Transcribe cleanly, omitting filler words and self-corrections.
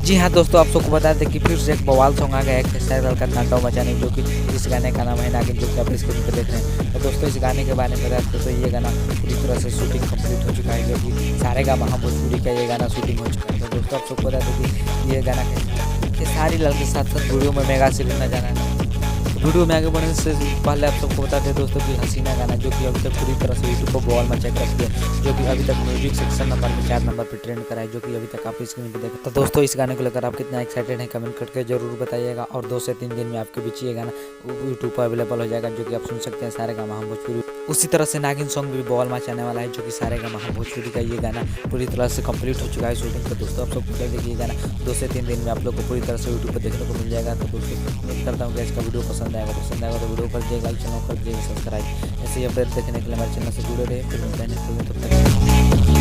जी हाँ दोस्तों, आप सबको बता दें कि फिर से एक बवाल सॉन्ग आ गया है खेसारी लाल का तांडव मचाने, जो कि इस गाने का नाम है नागिन, जो कि आप स्क्रीन पर देख रहे हैं। तो दोस्तों इस गाने के बारे में बता दें तो ये गाना पूरी तरह से शूटिंग कंप्लीट हो चुका है, जो कि सारेगामा भोजपुरी का ये गाना शूटिंग हो चुका है। तो दोस्तों आप सबको बता दें कि ये गाना खेसारी लाल के साथ साथ वीडियो में मेगा सिलीना जाना है। वीडियो में आगे बढ़ने से पहले आप सबको बता दें दोस्तों कि हसीना गाना, जो कि अभी तक पूरी तरह से यूट्यूब को बॉल मचा कर रखी है, जो कि अभी तक म्यूजिक सेक्शन नंबर में 4 नंबर पर ट्रेंड करा है, जो कि अभी तक आप स्क्रीन पे देखा। तो दोस्तों इस गाने को लेकर आप कितना एक्साइटेड हैं कमेंट करके जरूर बताइएगा। और 2 से 3 दिन में आपके बीच ये गाना यूट्यूब पर अवेलेबल हो जाएगा, जो कि आप सुन सकते हैं सारेगामा भोजपुरी। उसी तरह से नागिन सॉन्ग भी बॉल मचाने वाला है, जो कि सारेगामा भोजपुरी का ये गाना पूरी तरह से कंप्लीट हो चुका है शूटिंग। तो दोस्तों आप सबको बता दें कि ये गाना 2 से 3 दिन में आप लोग को पूरी तरह से यूट्यूब पर देखने को मिल जाएगा। तो दोस्तों उम्मीद करता हूँ कि इसका वीडियो पसंद आएगा तो वीडियो कर दीजिए लाइक, चैनल कर दीजिए सब्सक्राइब। ऐसे ही अपडेट देखने के लिए हमारे चैनल से जुड़े रहे। फिर मिलते हैं नेक्स्ट वीडियो, तब तक।